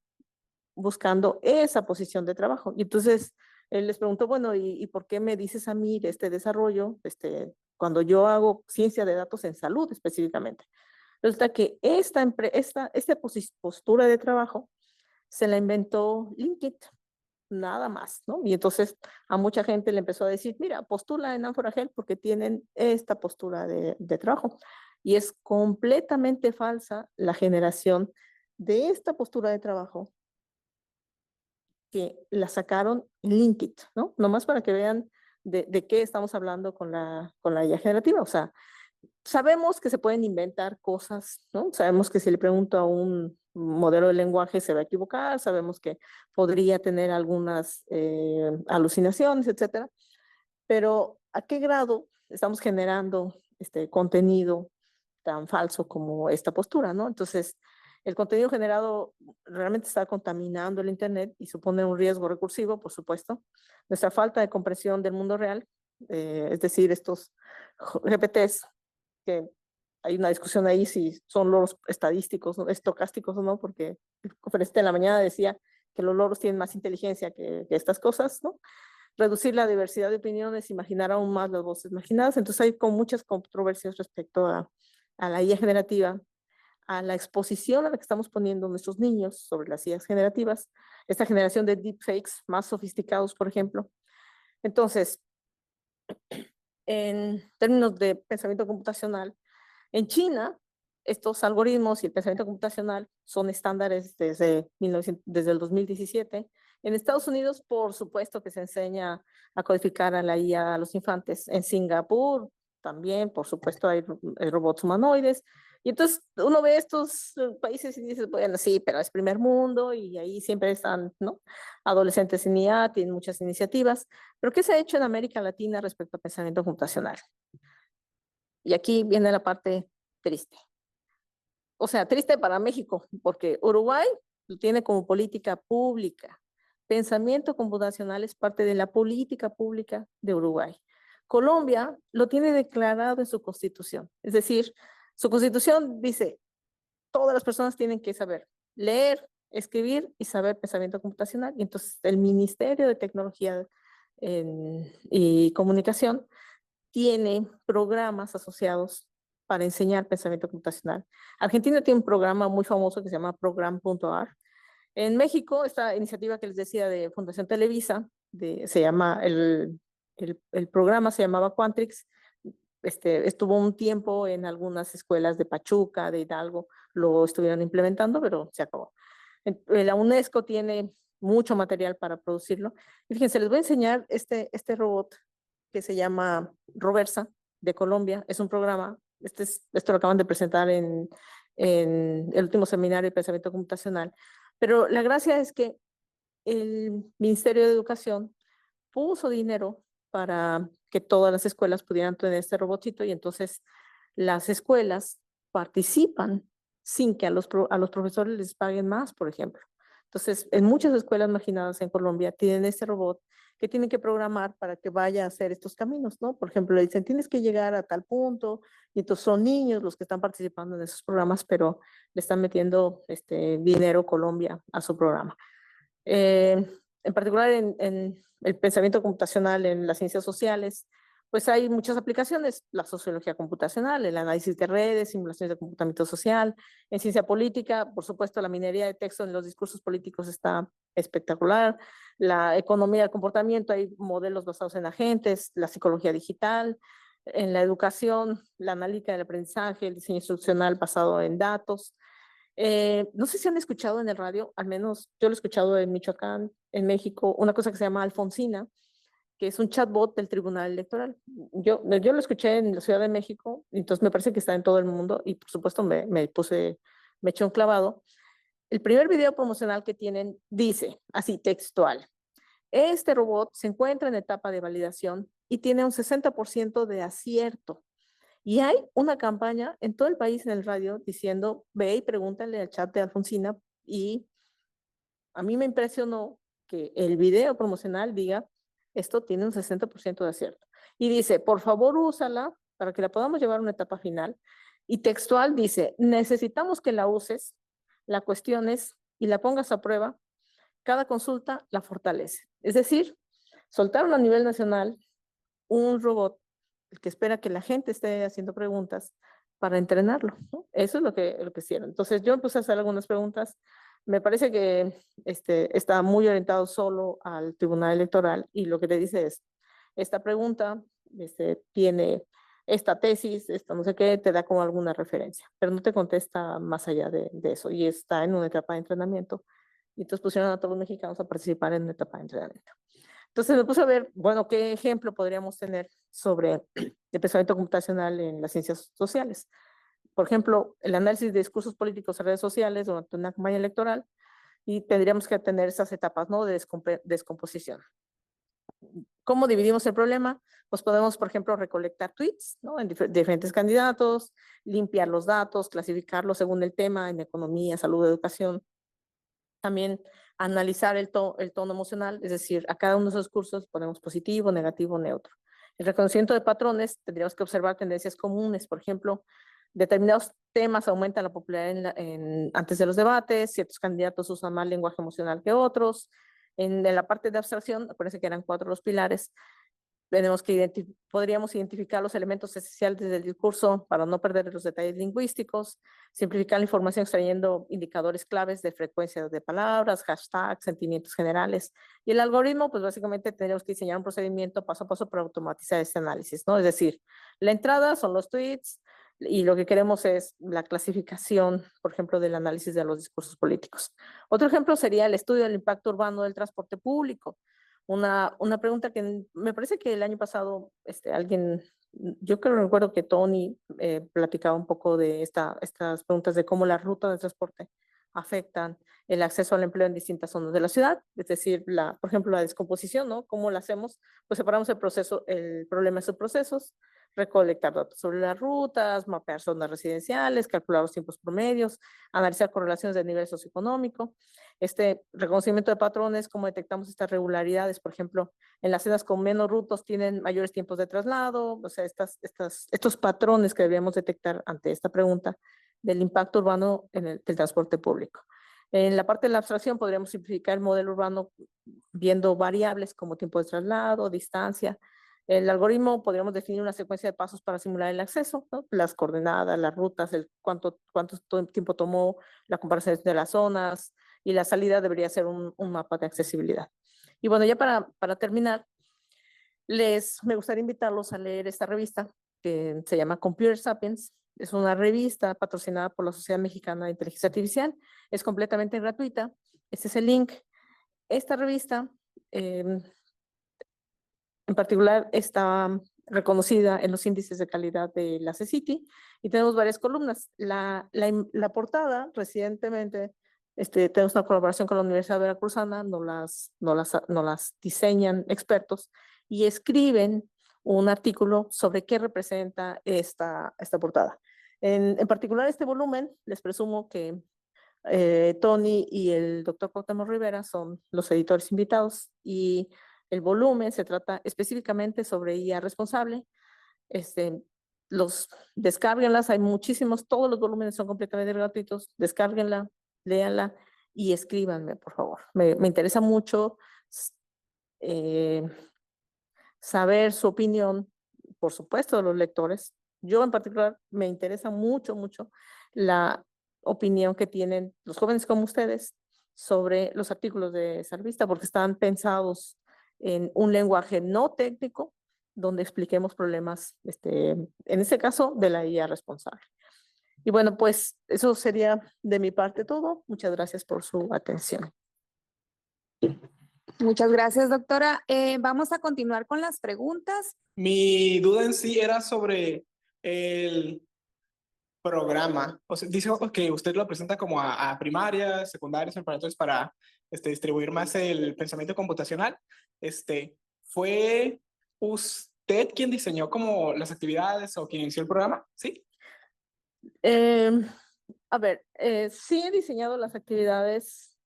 buscando esa posición de trabajo. Y entonces él les preguntó, bueno, ¿y por qué me dices a mí de este desarrollo cuando yo hago ciencia de datos en salud específicamente? Resulta que esta postura de trabajo se la inventó LinkedIn, nada más, ¿no? Y entonces a mucha gente le empezó a decir, mira, postula en Amphora Health porque tienen esta postura de trabajo. Y es completamente falsa la generación de esta postura de trabajo que la sacaron en LinkedIn, ¿no? Nomás para que vean de qué estamos hablando con la IA generativa. O sea, sabemos que se pueden inventar cosas, ¿no? Sabemos que si le pregunto a un modelo de lenguaje se va a equivocar, sabemos que podría tener algunas alucinaciones, etcétera, pero ¿a qué grado estamos generando este contenido tan falso como esta postura, ¿no? Entonces, el contenido generado realmente está contaminando el Internet y supone un riesgo recursivo, por supuesto. Nuestra falta de comprensión del mundo real, es decir, estos GPTs, que hay una discusión ahí si son loros estadísticos, ¿no? Estocásticos o no, porque el conferencista en la mañana decía que los loros tienen más inteligencia que estas cosas, ¿no? Reducir la diversidad de opiniones, imaginar aún más las voces imaginadas. Entonces hay con muchas controversias respecto a la IA generativa, a la exposición a la que estamos poniendo nuestros niños sobre las ideas generativas, esta generación de deepfakes más sofisticados, por ejemplo. Entonces, en términos de pensamiento computacional, en China, estos algoritmos y el pensamiento computacional son estándares desde el 2017. En Estados Unidos, por supuesto que se enseña a codificar a la IA a los infantes. En Singapur también, por supuesto, hay robots humanoides. Y entonces uno ve estos países y dice, bueno, sí, pero es primer mundo y ahí siempre están, ¿no? Adolescentes en IA, tienen muchas iniciativas. Pero ¿qué se ha hecho en América Latina respecto a pensamiento computacional? Y aquí viene la parte triste. O sea, triste para México, porque Uruguay lo tiene como política pública. Pensamiento computacional es parte de la política pública de Uruguay. Colombia lo tiene declarado en su constitución. Es decir, su constitución dice, todas las personas tienen que saber leer, escribir y saber pensamiento computacional. Y entonces el Ministerio de Tecnología y Comunicación tiene programas asociados para enseñar pensamiento computacional. Argentina tiene un programa muy famoso que se llama Program.ar. En México, esta iniciativa que les decía de Fundación Televisa, se llama, el programa se llamaba Quantrix, estuvo un tiempo en algunas escuelas de Pachuca, de Hidalgo, lo estuvieron implementando, pero se acabó. La UNESCO tiene mucho material para producirlo. Y fíjense, les voy a enseñar este robot que se llama Roversa, de Colombia. Es un programa, esto lo acaban de presentar en el último seminario de pensamiento computacional. Pero la gracia es que el Ministerio de Educación puso dinero para que todas las escuelas pudieran tener este robotito y entonces las escuelas participan sin que a los profesores les paguen más, por ejemplo. Entonces, en muchas escuelas marginadas en Colombia tienen este robot que tienen que programar para que vaya a hacer estos caminos, ¿no? Por ejemplo, le dicen, tienes que llegar a tal punto, y entonces son niños los que están participando en esos programas, pero le están metiendo dinero Colombia a su programa. En particular en el pensamiento computacional, en las ciencias sociales, pues hay muchas aplicaciones, la sociología computacional, el análisis de redes, simulaciones de comportamiento social, en ciencia política, por supuesto, la minería de texto en los discursos políticos está espectacular, la economía del comportamiento, hay modelos basados en agentes, la psicología digital, en la educación, la analítica del aprendizaje, el diseño instruccional basado en datos. No sé si han escuchado en el radio, al menos yo lo he escuchado en Michoacán, en México, una cosa que se llama Alfonsina, que es un chatbot del Tribunal Electoral. Yo lo escuché en la Ciudad de México, entonces me parece que está en todo el mundo y por supuesto me eché un clavado. El primer video promocional que tienen dice, así textual, este robot se encuentra en etapa de validación y tiene un 60% de acierto. Y hay una campaña en todo el país en el radio diciendo, ve y pregúntale al chat de Alfonsina. Y a mí me impresionó que el video promocional diga, esto tiene un 60% de acierto. Y dice, por favor, úsala para que la podamos llevar a una etapa final. Y textual dice, necesitamos que la uses, la cuestiones y la pongas a prueba. Cada consulta la fortalece. Es decir, soltaron a nivel nacional un robot el que espera que la gente esté haciendo preguntas para entrenarlo, ¿no? Eso es lo que hicieron. Entonces yo empecé a hacer algunas preguntas. Me parece que está muy orientado solo al Tribunal Electoral y lo que te dice es, esta pregunta tiene esta tesis, esto no sé qué, te da como alguna referencia, pero no te contesta más allá de eso y está en una etapa de entrenamiento. Y entonces pusieron a todos los mexicanos a participar en una etapa de entrenamiento. Entonces me puse a ver, bueno, qué ejemplo podríamos tener sobre el pensamiento computacional en las ciencias sociales. Por ejemplo, el análisis de discursos políticos en redes sociales durante una campaña electoral y tendríamos que tener esas etapas, ¿no? De descomposición. ¿Cómo dividimos el problema? Pues podemos, por ejemplo, recolectar tweets, ¿no? En diferentes candidatos, limpiar los datos, clasificarlos según el tema en economía, salud, educación. También analizar el tono emocional, es decir, a cada uno de esos cursos ponemos positivo, negativo, neutro. El reconocimiento de patrones, tendríamos que observar tendencias comunes, por ejemplo, determinados temas aumentan la popularidad antes de los debates, ciertos candidatos usan más lenguaje emocional que otros. En la parte de abstracción, parece que eran 4 los pilares, podríamos identificar los elementos esenciales del discurso para no perder los detalles lingüísticos, simplificar la información extrayendo indicadores claves de frecuencia de palabras, hashtags, sentimientos generales. Y el algoritmo, pues básicamente tendríamos que diseñar un procedimiento paso a paso para automatizar este análisis, ¿no? Es decir, la entrada son los tweets y lo que queremos es la clasificación, por ejemplo, del análisis de los discursos políticos. Otro ejemplo sería el estudio del impacto urbano del transporte público. Una pregunta que me parece que el año pasado yo creo recuerdo que Tony platicaba un poco de estas preguntas de cómo las rutas de transporte afectan el acceso al empleo en distintas zonas de la ciudad, es decir, por ejemplo, la descomposición, ¿no? ¿Cómo la hacemos? Pues separamos el problema de subprocesos, recolectar datos sobre las rutas, mapear zonas residenciales, calcular los tiempos promedios, analizar correlaciones de nivel socioeconómico, reconocimiento de patrones, cómo detectamos estas regularidades, por ejemplo, en las zonas con menos rutas tienen mayores tiempos de traslado, o sea, estos patrones que debemos detectar ante esta pregunta del impacto urbano del transporte público. En la parte de la abstracción podríamos simplificar el modelo urbano viendo variables como tiempo de traslado, distancia. El algoritmo podríamos definir una secuencia de pasos para simular el acceso, ¿no? Las coordenadas, las rutas, cuánto tiempo tomó, la comparación de las zonas, y la salida debería ser un mapa de accesibilidad. Y bueno, ya para terminar, me gustaría invitarlos a leer esta revista que se llama Computer Sapiens. Es una revista patrocinada por la Sociedad Mexicana de Inteligencia Artificial. Es completamente gratuita. Este es el link. Esta revista, en particular, está reconocida en los índices de calidad de la CECITI y tenemos varias columnas. La portada, recientemente, tenemos una colaboración con la Universidad Veracruzana, nos las diseñan expertos y escriben un artículo sobre qué representa esta portada. En particular, este volumen, les presumo que Tony y el doctor Cuauhtémoc Rivera son los editores invitados y el volumen se trata específicamente sobre IA responsable. Descárguenlas, hay muchísimos, todos los volúmenes son completamente gratuitos, descárguenla, léanla y escríbanme, por favor. Me interesa mucho saber su opinión, por supuesto, de los lectores. Yo en particular me interesa mucho la opinión que tienen los jóvenes como ustedes sobre los artículos de esa revista, porque están pensados en un lenguaje no técnico, donde expliquemos problemas, en este caso, de la IA responsable. Y bueno, pues eso sería de mi parte todo. Muchas gracias por su atención. Muchas gracias, doctora. Vamos a continuar con las preguntas. Mi duda en sí era sobre el programa. O sea, dice que usted lo presenta como a primarias, secundarias, preparatorias para distribuir más el pensamiento computacional. ¿Fue usted quien diseñó como las actividades o quien inició el programa? ¿Sí? A ver, sí he diseñado las actividades,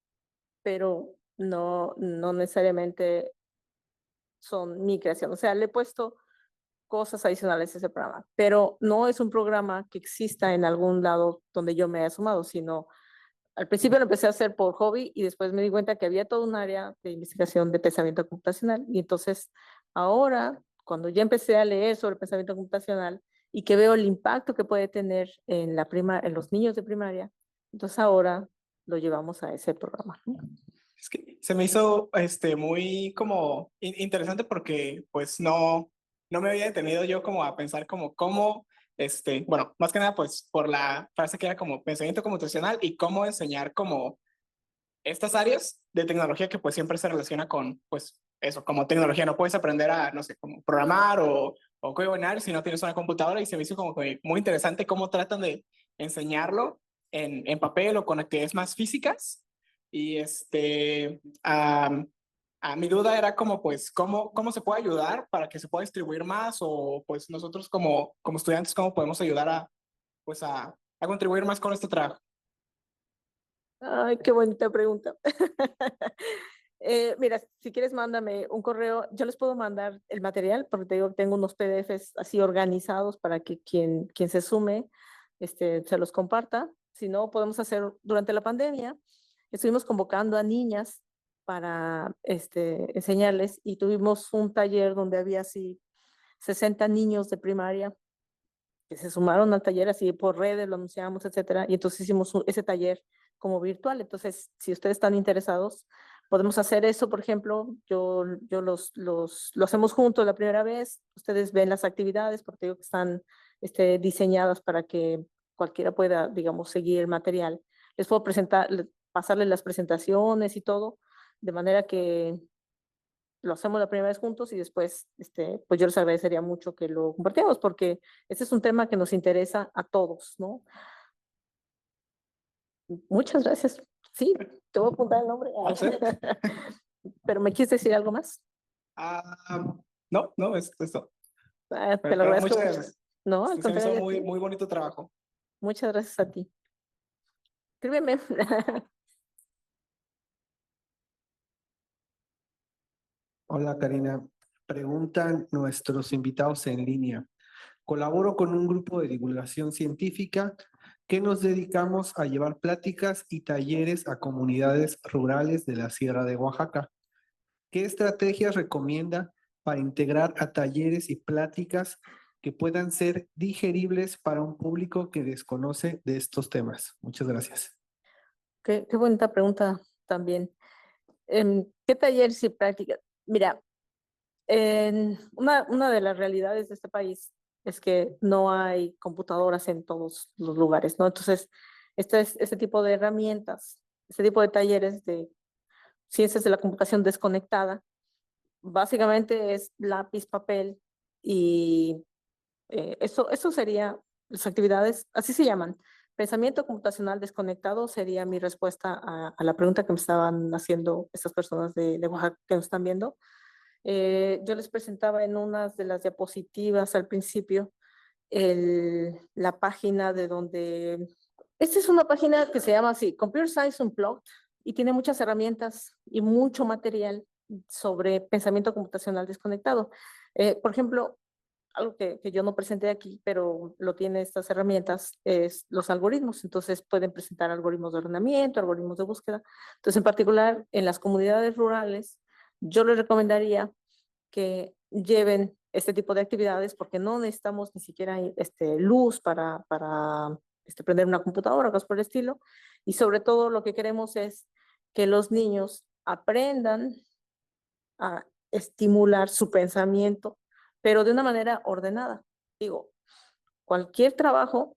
pero no necesariamente son mi creación. O sea, le he puesto cosas adicionales a ese programa, pero no es un programa que exista en algún lado donde yo me haya sumado, sino al principio lo empecé a hacer por hobby y después me di cuenta que había todo un área de investigación de pensamiento computacional y entonces ahora, cuando ya empecé a leer sobre pensamiento computacional y que veo el impacto que puede tener en los niños de primaria, entonces ahora lo llevamos a ese programa. Es que se me hizo muy como interesante porque pues no me había detenido yo como a pensar como cómo, bueno, más que nada pues por la frase que era como pensamiento computacional y cómo enseñar como estas áreas de tecnología que pues siempre se relaciona con pues eso, como tecnología, no puedes aprender a, no sé, como programar o código binario si no tienes una computadora y se me hizo como que muy interesante cómo tratan de enseñarlo en papel o con actividades más físicas y a mi duda era como pues cómo se puede ayudar para que se pueda distribuir más o pues nosotros como estudiantes cómo podemos ayudar a pues a contribuir más con este trabajo. Ay, qué bonita pregunta. Mira, si quieres, mándame un correo. Yo les puedo mandar el material, porque te digo, tengo unos PDFs así organizados para que quien se sume se los comparta. Si no, podemos hacer durante la pandemia. Estuvimos convocando a niñas para enseñarles, y tuvimos un taller donde había así 60 niños de primaria que se sumaron al taller, así por redes, lo anunciamos, etcétera, y entonces hicimos ese taller como virtual. Entonces, si ustedes están interesados, podemos hacer eso. Por ejemplo, yo lo hacemos juntos la primera vez, ustedes ven las actividades, porque digo que están diseñadas para que cualquiera pueda, digamos, seguir el material. Les puedo pasarles las presentaciones y todo, de manera que lo hacemos la primera vez juntos, y después, pues yo les agradecería mucho que lo compartamos, porque este es un tema que nos interesa a todos, ¿no? Muchas gracias. Sí, te voy a apuntar el nombre. Sí. Pero ¿me quieres decir algo más? No, es esto. Te lo agradezco. Muchas gracias. No, al Se me hizo contrario. muy, muy bonito trabajo. Muchas gracias a ti. Escríbeme. Hola Karina, preguntan nuestros invitados en línea. Colaboro con un grupo de divulgación científica que nos dedicamos a llevar pláticas y talleres a comunidades rurales de la Sierra de Oaxaca. ¿Qué estrategias recomienda para integrar a talleres y pláticas que puedan ser digeribles para un público que desconoce de estos temas? Muchas gracias. Qué bonita pregunta también. ¿Qué talleres y prácticas? Mira, una de las realidades de este país es que no hay computadoras en todos los lugares, ¿no? Entonces, este tipo de herramientas, este tipo de talleres de ciencias de la computación desconectada, básicamente es lápiz, papel, y eso sería las actividades, así se llaman. Pensamiento computacional desconectado sería mi respuesta a la pregunta que me estaban haciendo estas personas de Oaxaca que nos están viendo. Yo les presentaba en unas de las diapositivas al principio la página de donde... Esta es una página que se llama así, Computer Science Unplugged, y tiene muchas herramientas y mucho material sobre pensamiento computacional desconectado. Por ejemplo, algo que yo no presenté aquí, pero lo tiene estas herramientas, es los algoritmos. Entonces pueden presentar algoritmos de ordenamiento, algoritmos de búsqueda. Entonces, en particular, en las comunidades rurales, yo les recomendaría que lleven este tipo de actividades, porque no necesitamos ni siquiera luz para prender una computadora, cosas por el estilo. Y sobre todo lo que queremos es que los niños aprendan a estimular su pensamiento, pero de una manera ordenada. Digo, cualquier trabajo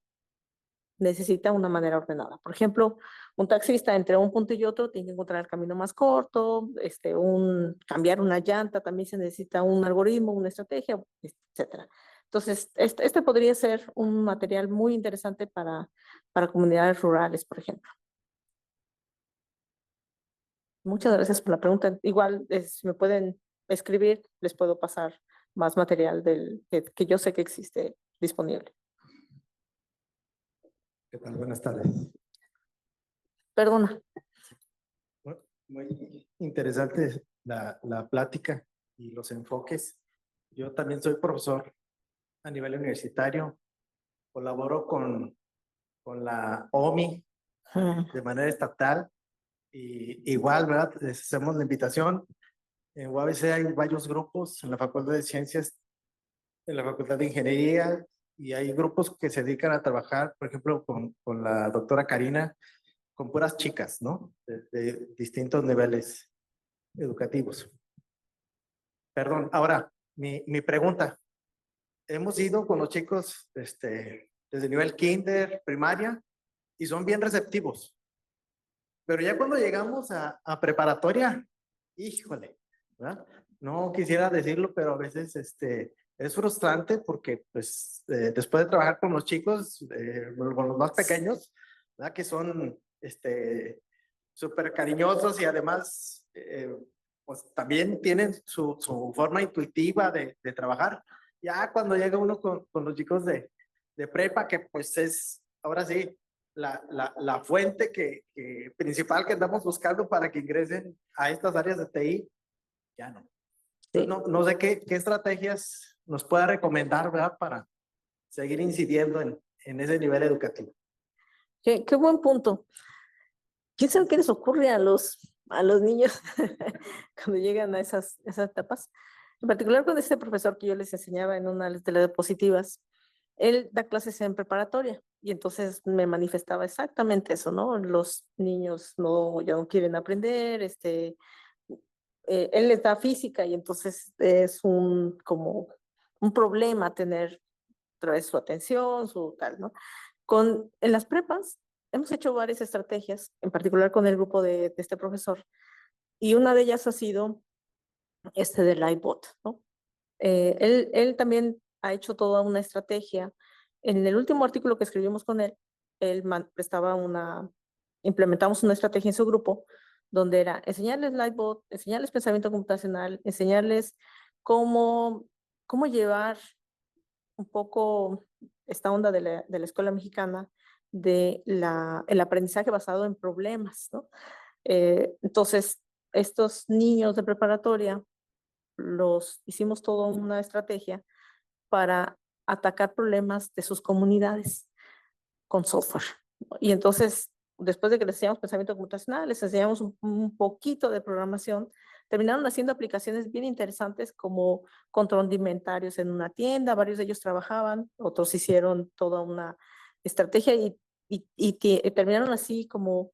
necesita una manera ordenada. Por ejemplo, un taxista entre un punto y otro tiene que encontrar el camino más corto, cambiar una llanta también se necesita un algoritmo, una estrategia, etcétera. Entonces, este podría ser un material muy interesante para comunidades rurales, por ejemplo. Muchas gracias por la pregunta. Igual, si me pueden escribir, les puedo pasar más material que yo sé que existe disponible. ¿Qué tal? Buenas tardes. Perdona. Muy interesante la plática y los enfoques. Yo también soy profesor a nivel universitario. Colaboro con la OMI de manera estatal. Y igual, ¿verdad? Les hacemos la invitación. En UABC hay varios grupos, en la Facultad de Ciencias, en la Facultad de Ingeniería, y hay grupos que se dedican a trabajar, por ejemplo, con la doctora Karina, con puras chicas, ¿no? De distintos niveles educativos. Perdón, ahora, mi pregunta. Hemos ido con los chicos desde el nivel kinder, primaria, y son bien receptivos. Pero ya cuando llegamos a preparatoria, híjole, ¿verdad? No quisiera decirlo, pero a veces es frustrante porque pues después de trabajar con los chicos, con los más pequeños, ¿verdad? Que son súper cariñosos y además pues también tienen su forma intuitiva de trabajar. Ya cuando llega uno con los chicos de prepa, que pues es, ahora sí, la fuente principal que andamos buscando para que ingresen a estas áreas de TI, ya no. Sí. No sé qué estrategias nos pueda recomendar, ¿verdad? Para seguir incidiendo en ese nivel educativo. Qué buen punto. ¿Quién sabe qué les ocurre a los a los niños cuando llegan a esas etapas. En particular con este profesor que yo les enseñaba en una de las diapositivas, él da clases en preparatoria y entonces me manifestaba exactamente eso, ¿no? Los niños ya no quieren aprender, él les da física y entonces es como un problema tener otra vez su atención, su tal, ¿no? En las prepas hemos hecho varias estrategias, en particular con el grupo de este profesor, y una de ellas ha sido de Livebot, ¿no? Él también ha hecho toda una estrategia. En el último artículo que escribimos con él, implementamos una estrategia en su grupo donde era enseñarles Livebot, enseñarles pensamiento computacional, enseñarles cómo llevar un poco esta onda de la escuela mexicana el aprendizaje basado en problemas, ¿no? Entonces, estos niños de preparatoria hicimos toda una estrategia para atacar problemas de sus comunidades con software. Y entonces, después de que les enseñamos pensamiento computacional, les enseñamos un poquito de programación, terminaron haciendo aplicaciones bien interesantes como control de inventarios en una tienda, varios de ellos trabajaban, otros hicieron toda una estrategia y terminaron así como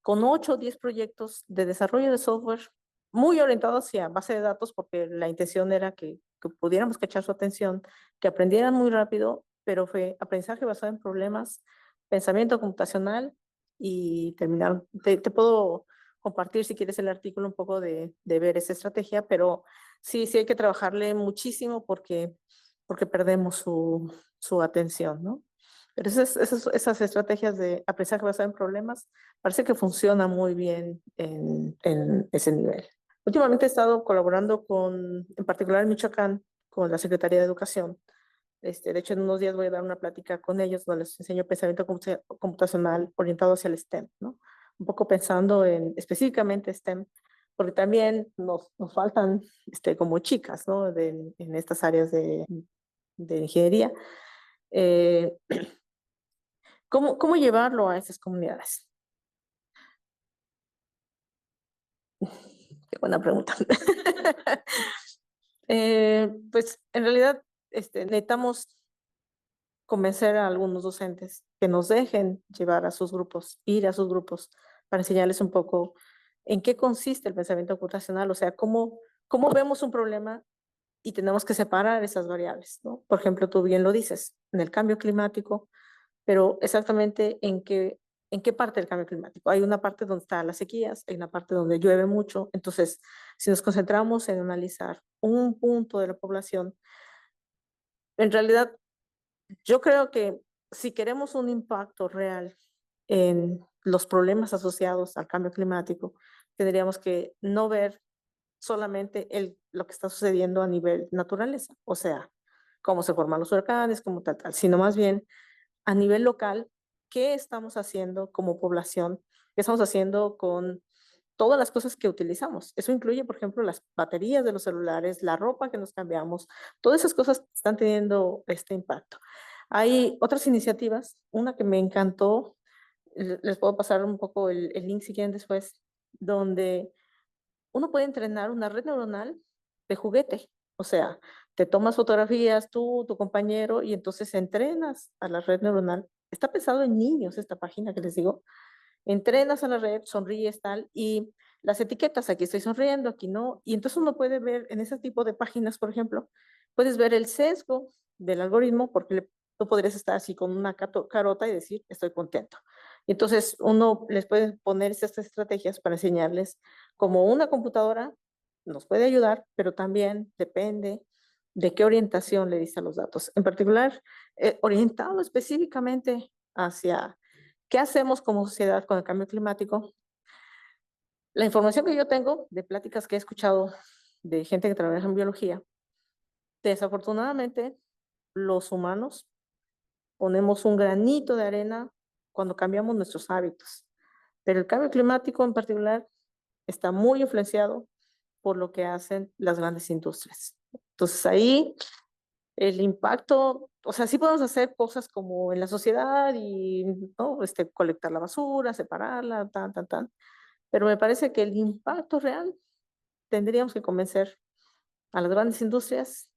con 8 o 10 proyectos de desarrollo de software muy orientados hacia base de datos, porque la intención era que pudiéramos cachar su atención, que aprendieran muy rápido, pero fue aprendizaje basado en problemas, pensamiento computacional y terminaron. Te puedo compartir si quieres el artículo un poco de ver esa estrategia, pero sí hay que trabajarle muchísimo porque perdemos su atención, ¿no? Pero esas estrategias de aprendizaje basado en problemas parece que funciona muy bien en ese nivel. Últimamente he estado colaborando en particular en Michoacán, con la Secretaría de Educación. De hecho, en unos días voy a dar una plática con ellos donde les enseño pensamiento computacional orientado hacia el STEM, ¿no? Un poco pensando específicamente STEM, porque también nos faltan como chicas, ¿no? En estas áreas de ingeniería. ¿Cómo llevarlo a esas comunidades? Qué buena pregunta. Pues en realidad necesitamos convencer a algunos docentes que nos dejen llevar a sus grupos, ir a sus grupos para enseñarles un poco en qué consiste el pensamiento computacional, o sea, cómo vemos un problema y tenemos que separar esas variables, ¿no? Por ejemplo, tú bien lo dices, en el cambio climático, pero exactamente en qué parte del cambio climático. Hay una parte donde están las sequías, hay una parte donde llueve mucho. Entonces, si nos concentramos en analizar un punto de la población, en realidad yo creo que si queremos un impacto real en los problemas asociados al cambio climático, tendríamos que no ver solamente lo que está sucediendo a nivel naturaleza, o sea, cómo se forman los huracanes, cómo tal, sino más bien a nivel local, ¿qué estamos haciendo como población? ¿Qué estamos haciendo con todas las cosas que utilizamos? Eso incluye, por ejemplo, las baterías de los celulares, la ropa que nos cambiamos, todas esas cosas están teniendo este impacto. Hay otras iniciativas, una que me encantó, les puedo pasar un poco el link si quieren después, donde uno puede entrenar una red neuronal de juguete. O sea, te tomas fotografías tú, tu compañero, y entonces entrenas a la red neuronal. Está pensado en niños esta página que les digo. Entrenas a la red, sonríes tal, y las etiquetas, aquí estoy sonriendo, aquí no. Y entonces uno puede ver en ese tipo de páginas, por ejemplo, puedes ver el sesgo del algoritmo, porque tú podrías estar así con una carota y decir, estoy contento. Y entonces uno les puede poner estas estrategias para enseñarles cómo una computadora nos puede ayudar, pero también depende de qué orientación le dice a los datos. En particular, orientado específicamente hacia qué hacemos como sociedad con el cambio climático. La información que yo tengo de pláticas que he escuchado de gente que trabaja en biología, desafortunadamente los humanos ponemos un granito de arena cuando cambiamos nuestros hábitos, pero el cambio climático en particular está muy influenciado por lo que hacen las grandes industrias. Entonces ahí el impacto, o sea, sí podemos hacer cosas como en la sociedad y, ¿no? Colectar la basura, separarla, tan, Pero me parece que el impacto real tendríamos que convencer a las grandes industrias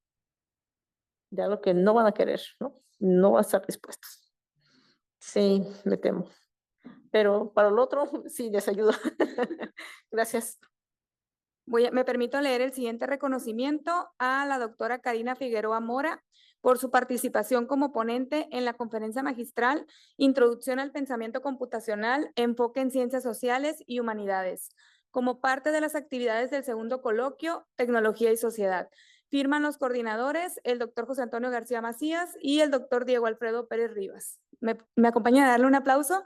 de algo que no van a querer, ¿no? No van a estar dispuestos. Sí, me temo. Pero para lo otro, sí, les ayudo. Gracias. Me permito leer el siguiente reconocimiento a la doctora Karina Figueroa Mora por su participación como ponente en la conferencia magistral Introducción al Pensamiento Computacional, Enfoque en Ciencias Sociales y Humanidades, como parte de las actividades del segundo coloquio Tecnología y Sociedad. Firman los coordinadores, el doctor José Antonio García Macías y el doctor Diego Alfredo Pérez Rivas. ¿Me acompaña a darle un aplauso?